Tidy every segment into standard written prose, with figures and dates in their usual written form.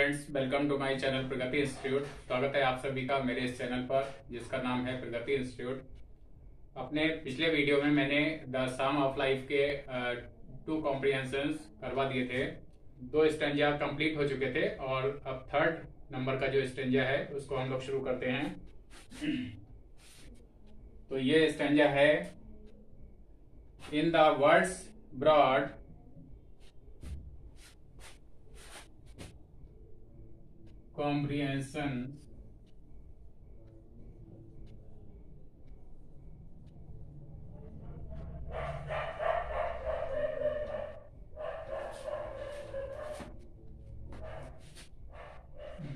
Friends, welcome to my channel Pragati institute. स्वागत है आप सभी का मेरे इस चैनल पर जिसका नाम है प्रगति इंस्टीट्यूट। अपने पिछले वीडियो में मैंने द सम ऑफ लाइफ के 2 कॉम्प्रिहेंशंस करवा दिए थे। 2 स्टेंजा कंप्लीट हो चुके थे और अब 3rd नंबर का जो स्टेंजा है उसको हम लोग शुरू करते हैं। तो ये स्टेंजा है, in the words broad comprehension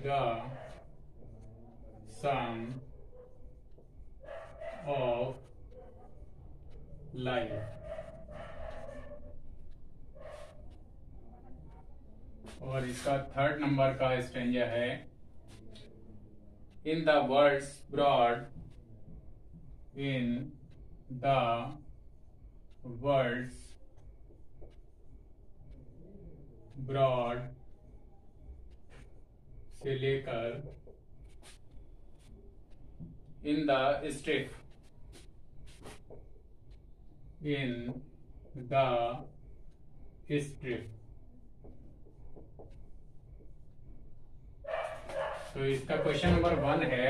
the sum of life। और इसका 3rd नंबर का स्टेंजा है, in the words broad in the words broad से लेकर in the strip, in the strip. तो इसका क्वेश्चन नंबर 1 है,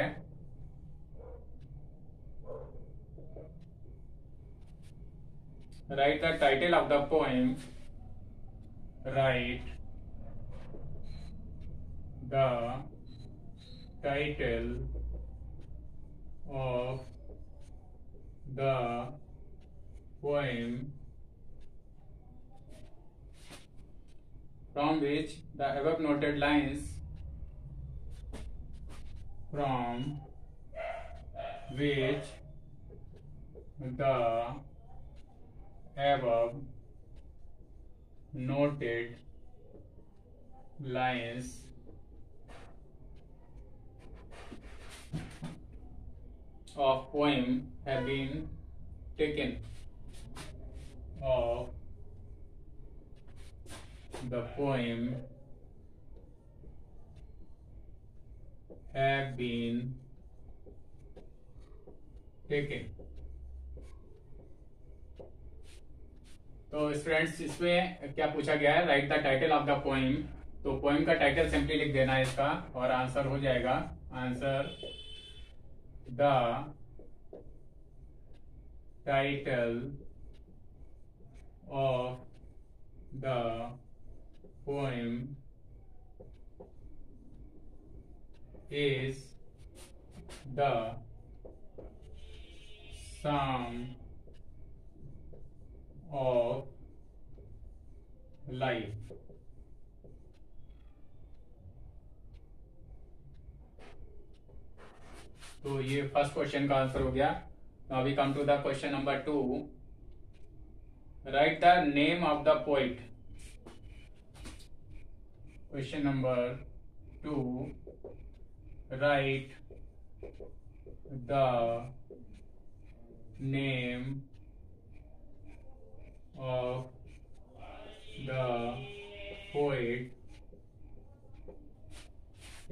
write the title of the poem. Write the title of the poem from which the above noted lines from which the above noted lines of poem have been taken, of the poem have been taken। तो students, इसमें क्या पूछा गया है, write the title of the poem. तो poem का title simply लिख देना है इसका और आंसर हो जाएगा। Answer the title of the poem is the sum of life। तो ये फर्स्ट क्वेश्चन का आंसर हो गया। Now we come to the question number 2। Write the name of the poet. Question number 2, write the name of the poet।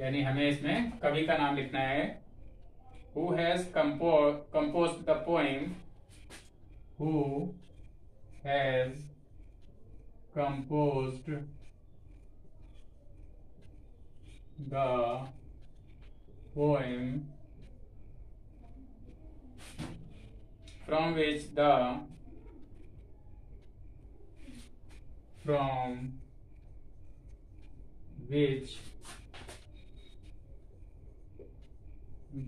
यानी हमें इसमें कवि का नाम लिखना है। Who has composed the poem? Who has composed the poem from which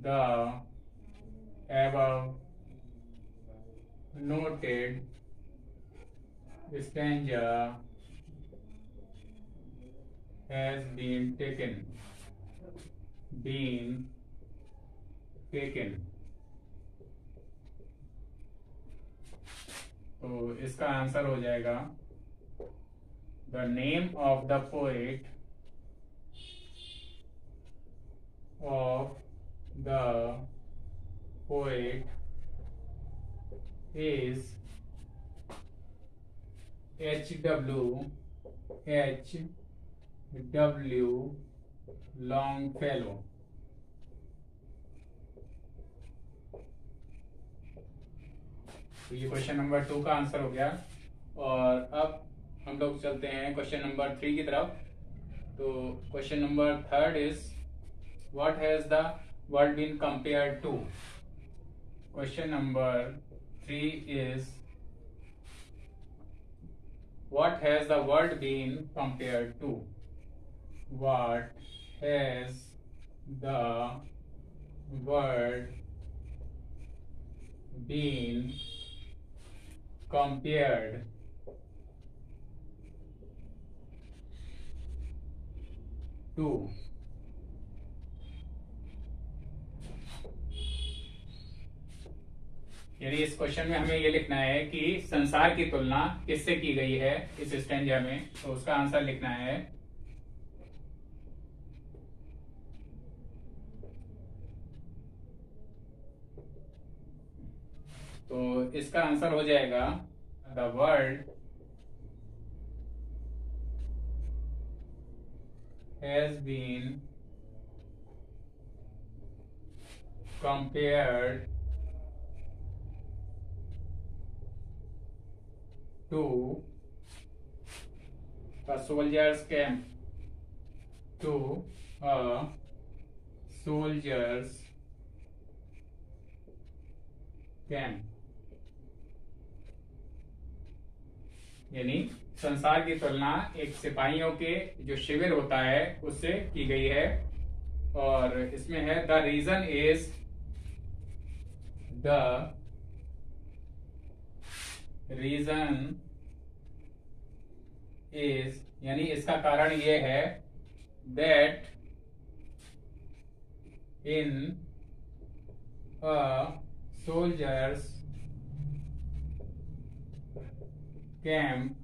the above noted stanza has been taken। तो इसका आंसर हो जाएगा, the name of the poet is H.W. Longfellow. तो ये क्वेश्चन नंबर 2 का आंसर हो गया। और अब हम लोग चलते हैं क्वेश्चन नंबर 3 की तरफ। तो question number 3 is what has the world been compared to. Question number 3 is what has the world been compared to. What has the world been compared to। यानी इस क्वेश्चन में हमें ये लिखना है कि संसार की तुलना किससे की गई है इस स्टैंजा में, तो उसका आंसर लिखना है तो इसका आंसर हो जाएगा the world has been compared to a soldier's camp, to a soldier's camp। यानी संसार की तुलना एक सिपाहियों के जो शिविर होता है उससे की गई है। और इसमें है द रीजन इज यानी इसका कारण ये है that in a soldiers camp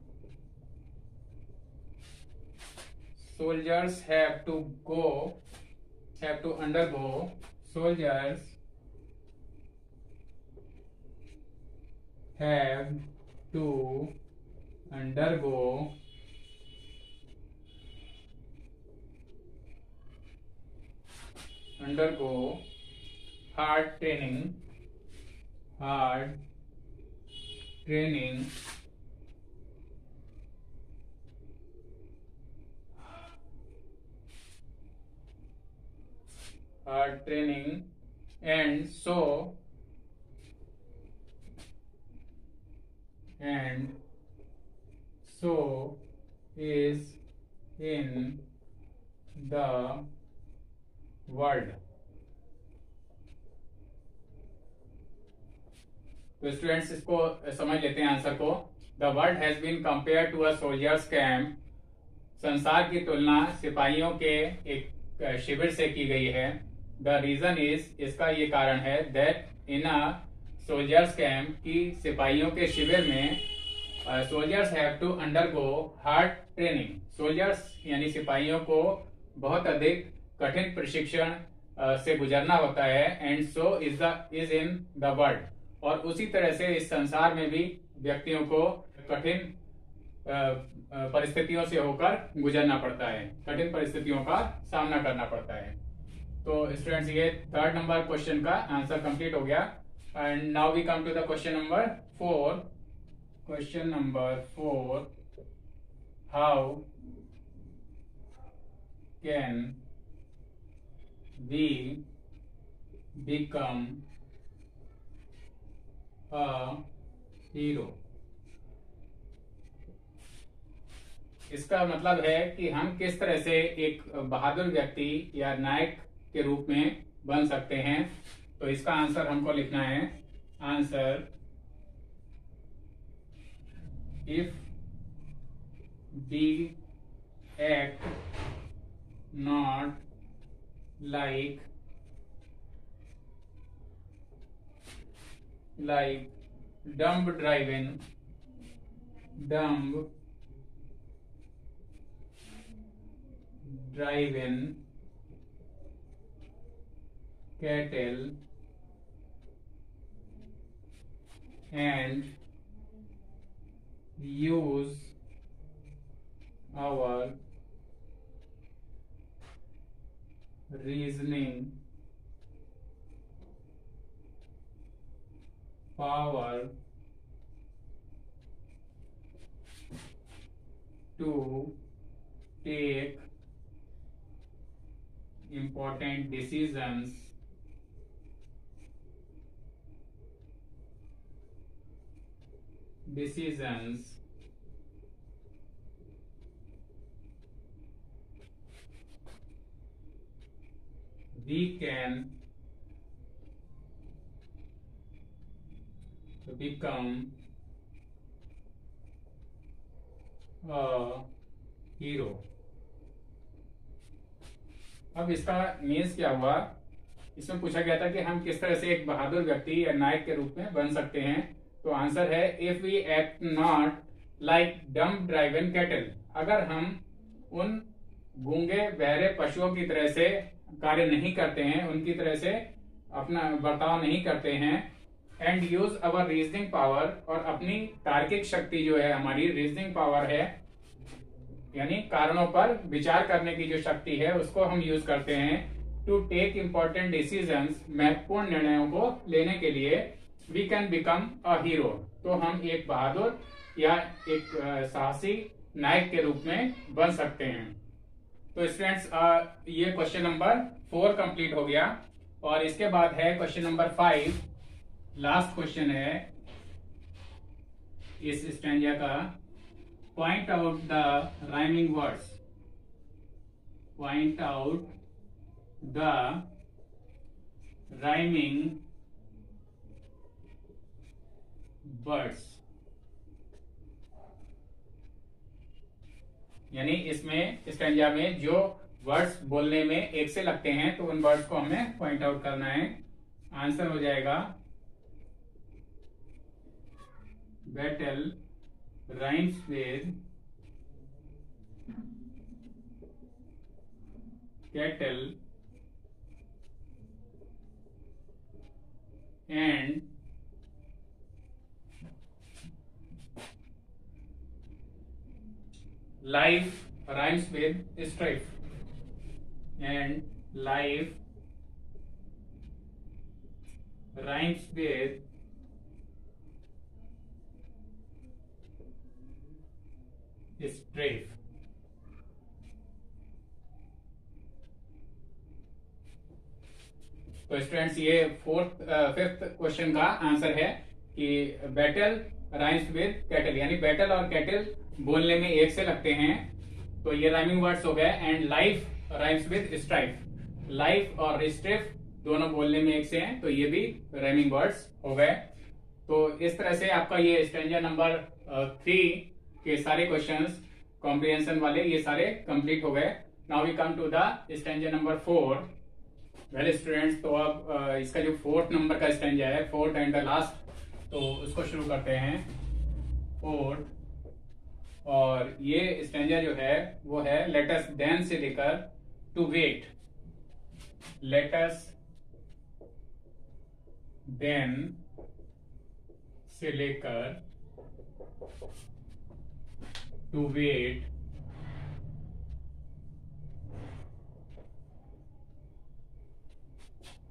soldiers have to undergo soldiers have to undergo hard training and so is in the world। तो स्टूडेंट्स इसको समझ लेते हैं आंसर को। The world has been compare to a soldiers camp. संसार की तुलना सिपाहियों के एक शिविर से की गई है। द रीजन इज इसका ये कारण है that in a soldiers camp की सिपाहियों के शिविर में soldiers have to undergo hard training. Soldiers यानी सिपाहियों को बहुत अधिक कठिन प्रशिक्षण से गुजरना होता है। And so is in the world. और उसी तरह से इस संसार में भी व्यक्तियों को कठिन परिस्थितियों से होकर गुजरना पड़ता है, कठिन परिस्थितियों का सामना करना पड़ता है। तो स्टूडेंट्स ये 3rd नंबर क्वेश्चन का आंसर कंप्लीट हो गया। And now we come to the question number 4। Question number 4, how can we become a hero. इसका मतलब है कि हम किस तरह से एक बहादुर व्यक्ति या नायक के रूप में बन सकते हैं। तो इसका आंसर हमको लिखना है। Answer, if we act not like dumb driven cattle and use our reasoning power to take important decisions we can become a hero। अब इसका मीन्स क्या हुआ, इसमें पूछा गया था कि हम किस तरह से एक बहादुर व्यक्ति या नायक के रूप में बन सकते हैं। तो आंसर है if we act not like dumb driven cattle, अगर हम उन गूंगे बहरे पशुओं की तरह से कार्य नहीं करते हैं, उनकी तरह से अपना बर्ताव नहीं करते हैं, and use our reasoning power, और अपनी तार्किक शक्ति जो है हमारी रीजनिंग पावर है, यानी कारणों पर विचार करने की जो शक्ति है उसको हम यूज करते हैं टू टेक इम्पोर्टेंट डिसीजंस, महत्वपूर्ण निर्णयों को लेने के लिए, we can become a hero, तो हम एक बहादुर या एक साहसी नायक के रूप में बन सकते हैं। तो स्टूडेंट्स ये क्वेश्चन नंबर 4 कंप्लीट हो गया, और इसके बाद है क्वेश्चन नंबर 5, लास्ट क्वेश्चन है इस स्टैंजा का। Point out the rhyming words, point out the rhyming words, यानी इसमें स्टैंजा में जो वर्ड्स बोलने में एक से लगते हैं तो उन वर्ड्स को हमें पॉइंट आउट करना है। आंसर हो जाएगा battle rhymes with cattle and life rhymes with strife, and life rhymes with strife। तो स्टूडेंट्स ये फिफ्थ क्वेश्चन का आंसर है कि बैटल राइम्स विद कैटल, यानी बैटल और कैटल बोलने में एक से लगते हैं, तो ये राइमिंग वर्ड्स हो गए। And life rhymes with strife, life और स्ट्राइफ दोनों बोलने में एक से हैं, तो ये भी राइमिंग वर्ड्स हो गए। तो इस तरह से आपका ये स्टैंजा नंबर 3 के सारे क्वेश्चंस कॉम्प्रिहेंशन वाले ये सारे कंप्लीट हो गए। Now we come to the stanza number 4। Well students, तो अब इसका जो 4th नंबर का स्टैंजा है, 4th एंड द लास्ट, तो उसको शुरू करते हैं। 4th, और ये स्टैंजा जो है वो है लेट अस देन से लेकर to wait, let us then से लेकर टू वेट,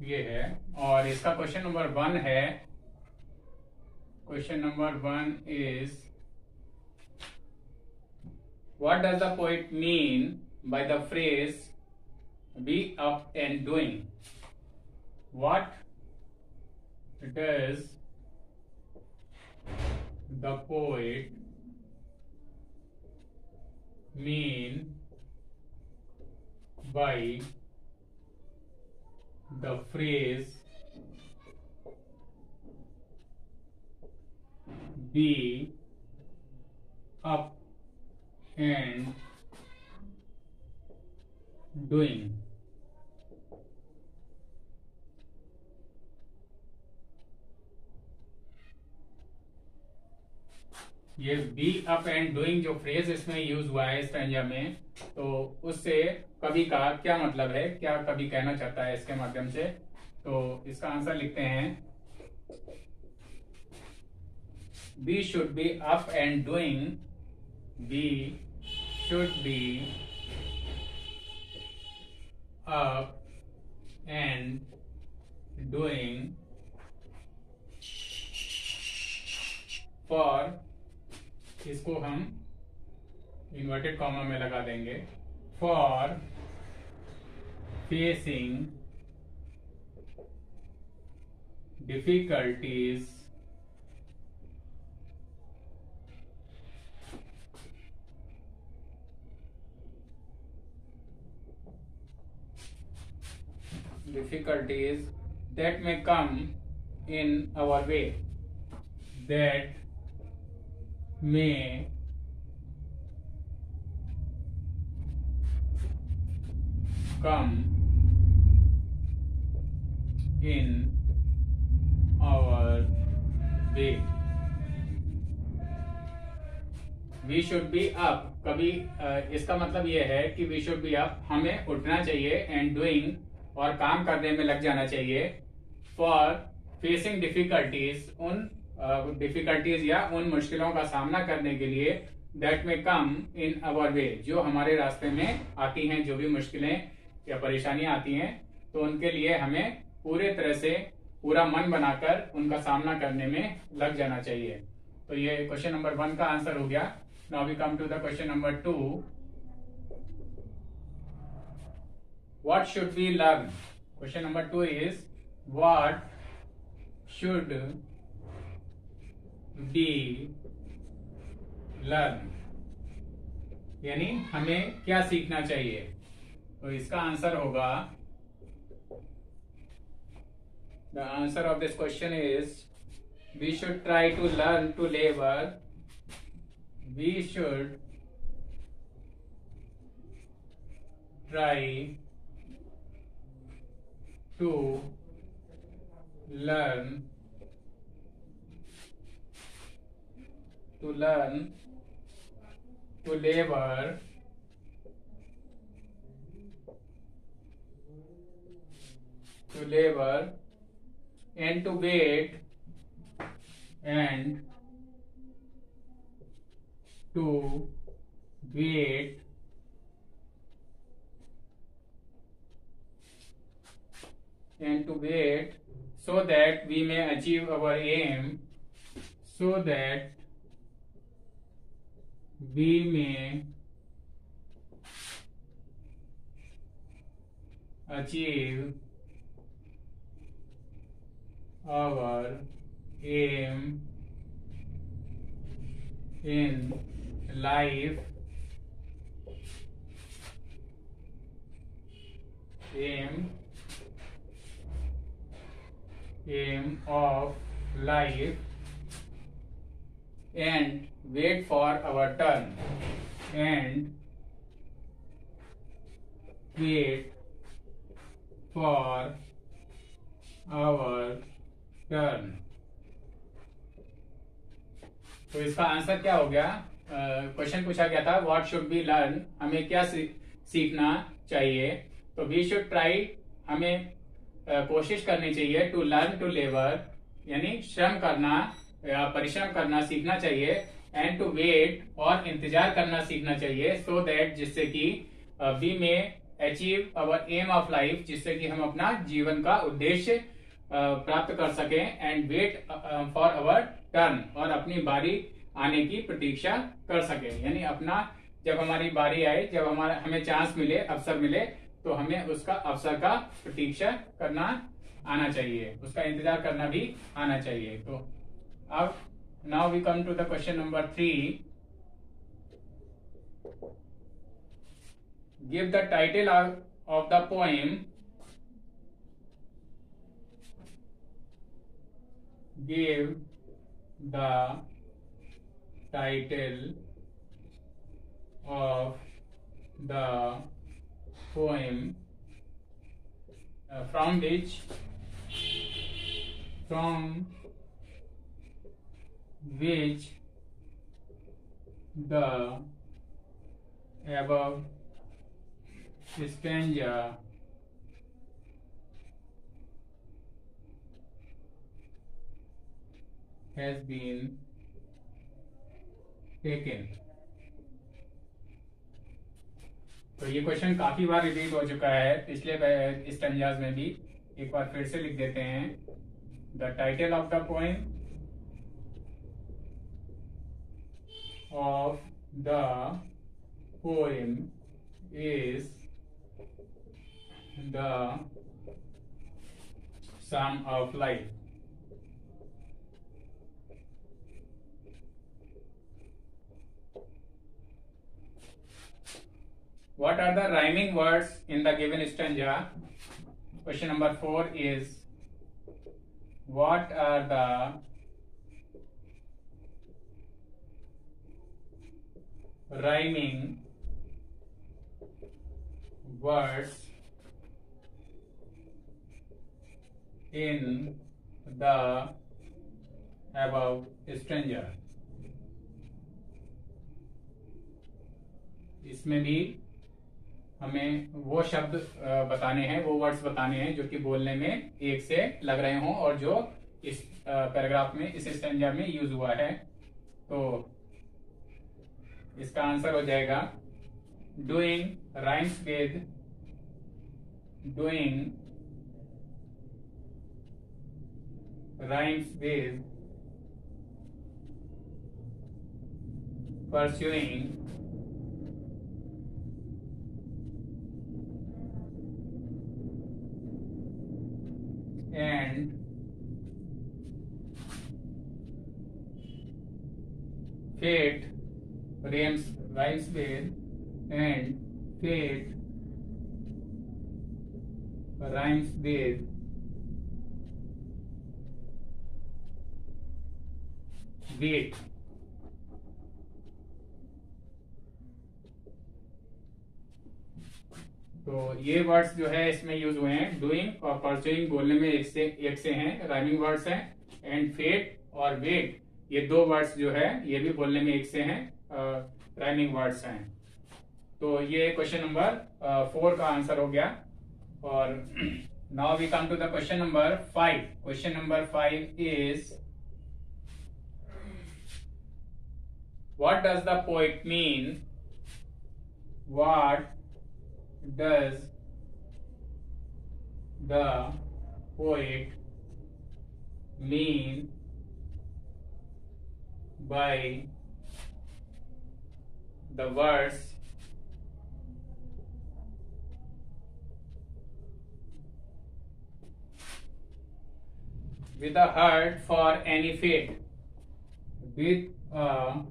ये है। और इसका क्वेश्चन नंबर 1 है, question number 1 is what does the poet mean by the phrase be up and doing? What does the poet mean by the phrase be up and doing? ये B up and doing जो phrase इसमें use हुआ है stanza में, तो उससे कवि का क्या मतलब है, क्या कवि कहना चाहता है इसके माध्यम से। तो इसका आंसर लिखते हैं, be should be up and doing, be should be up and doing for, इसको हम इन्वर्टेड कॉमा में लगा देंगे, for facing difficulties that may come in our way, that may come in our way. We should be up, कभी इसका मतलब यह है कि we should be up, हमें उठना चाहिए, and doing, और काम करने में लग जाना चाहिए, फॉर फेसिंग डिफिकल्टीज, उन डिफिकल्टीज या उन मुश्किलों का सामना करने के लिए, दैट में कम इन अवर वे, जो हमारे रास्ते में आती हैं, जो भी मुश्किलें या परेशानियां आती हैं, तो उनके लिए हमें पूरे तरह से पूरा मन बनाकर उनका सामना करने में लग जाना चाहिए। तो ये क्वेश्चन नंबर 1 का आंसर हो गया। Now we come to the question number 2। What should we learn? Question number 2 is, what should we learn? यानी हमें क्या सीखना चाहिए? तो इसका आंसर होगा, the answer of this question is, we should try to learn to labor. We should try to learn to labor and to wait and to wait so that we may achieve our aim, so that we may achieve our aim in life, aim of life, and wait for our turn, and wait for our turn। तो इसका answer क्या हो गया? Question पूछा गया था, what should be learn, हमें क्या सीखना चाहिए? तो वी शुड ट्राई, हमें कोशिश करनी चाहिए, टू लर्न टू लेबर, यानी श्रम करना या परिश्रम करना सीखना चाहिए, एंड टू वेट, और इंतजार करना सीखना चाहिए, सो दैट, जिससे कि we may achieve our aim of life, जिससे कि हम अपना जीवन का उद्देश्य प्राप्त कर सकें, and wait for our turn, और अपनी बारी आने की प्रतीक्षा कर सकें, यानी अपना जब हमारी बारी आए, जब हमें चांस मिले, अवसर मिले, तो हमें उसका अवसर का प्रतीक्षा करना आना चाहिए, उसका इंतजार करना भी आना चाहिए। तो अब now we come to the question number 3। Give the title of the poem, give the title of the poem from which the above stanza has been taken। तो ये क्वेश्चन काफी बार रिपीट हो चुका है पिछले स्टेंजाज में भी। एक बार फिर से लिख देते हैं। The title of the poem of the poem is the sum of life. What are the rhyming words in the given stanza? Question number 4 is, what are the rhyming words in the above stanza? इसमें भी हमें वो शब्द बताने हैं, वो words बताने हैं जो कि बोलने में एक से लग रहे हों और जो इस पैराग्राफ में, इस स्टेंजा में यूज हुआ है। तो इसका आंसर हो जाएगा doing rhymes with pursuing and fate rhymes with and fate rhymes with wait। तो ये वर्ड्स जो है इसमें यूज हुए हैं। डूइंग और परस्यूइंग बोलने में एक से हैं, राइमिंग वर्ड्स हैं। एंड फेट और वेट ये दो वर्ड्स जो है ये भी बोलने में एक से हैं, राइमिंग वर्ड्स हैं। तो ये क्वेश्चन नंबर 4 का आंसर हो गया। और now we come to the question number 5। Question number 5 is, what does the poet mean? What does the poet mean by the words with a heart for any fate? With a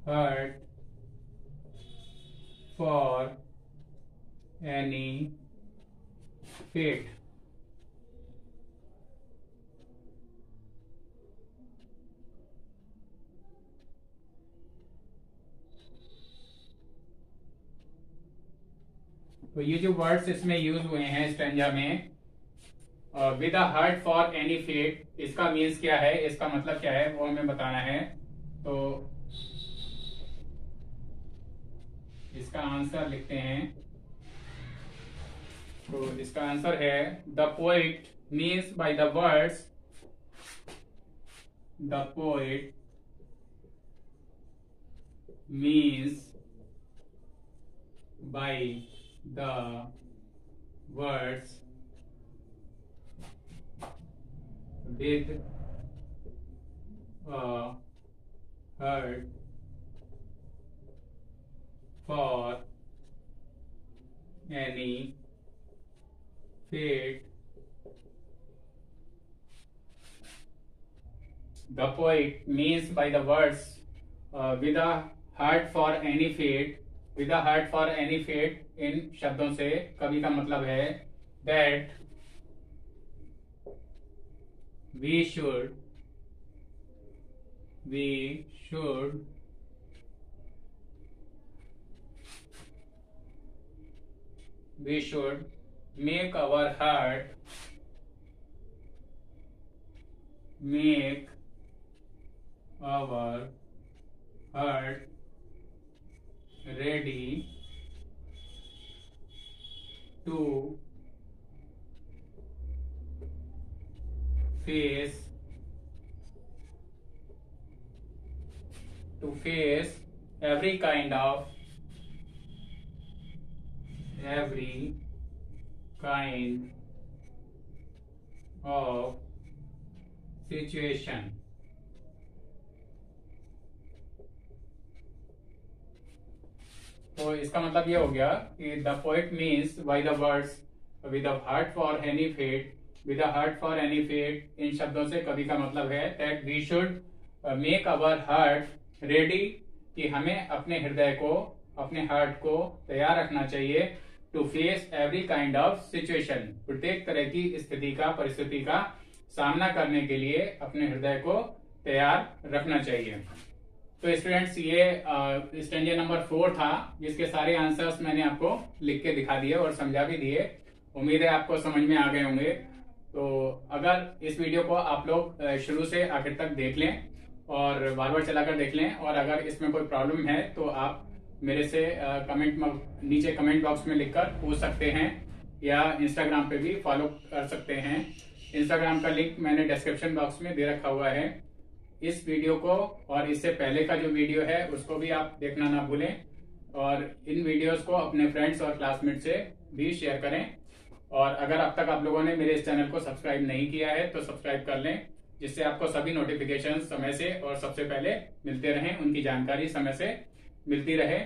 heart for any fate। तो ये जो words इसमें use हुए हैं stanza में, with a heart for any fate, इसका means क्या है, इसका मतलब क्या है वो हमें बताना है। तो इसका आंसर लिखते हैं। तो इसका आंसर है, the poet means by the words, the poet means by the words with a heart for any fate। The poet means by the words with a heart for any fate, with a heart for any fate, इन शब्दों से कवि का मतलब है that we should make our heart ready to face every kind of every kind of situation। तो इसका मतलब ये हो गया कि the poet means by the words with a heart for any fate, with a heart for any fate, इन शब्दों से कवि का मतलब है that we should make our heart ready, कि हमें अपने हृदय को, अपने हार्ट को तैयार रखना चाहिए to face every kind of situation, प्रत्येक तरह की स्थिति का, परिस्थिति का सामना करने के लिए अपने हृदय को तैयार रखना चाहिए। तो स्टूडेंट्स ये स्टेंजा नंबर 4 था, जिसके सारे आंसर्स मैंने आपको लिख के दिखा दिए और समझा भी दिए। उम्मीद है आपको समझ में आ गए होंगे। तो अगर इस वीडियो को आप लोग शुरू से आखिर तक देख लें और बार बार चलाकर देख लें, और अगर इसमें कोई प्रॉब्लम है तो आप मेरे से नीचे कमेंट बॉक्स में लिखकर पूछ सकते हैं, या इंस्टाग्राम पे भी फॉलो कर सकते हैं। इंस्टाग्राम का लिंक मैंने डिस्क्रिप्शन बॉक्स में दे रखा हुआ है। इस वीडियो को और इससे पहले का जो वीडियो है उसको भी आप देखना ना भूलें, और इन वीडियोस को अपने फ्रेंड्स और क्लासमेट से भी शेयर करें। और अगर अब तक आप लोगों ने मेरे इस चैनल को सब्सक्राइब नहीं किया है तो सब्सक्राइब कर लें, जिससे आपको सभी नोटिफिकेशन समय से और सबसे पहले मिलते रहें, उनकी जानकारी समय से मिलती रहे।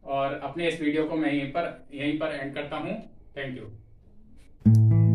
और अपने इस वीडियो को मैं यहीं पर एंड करता हूँ। Thank you.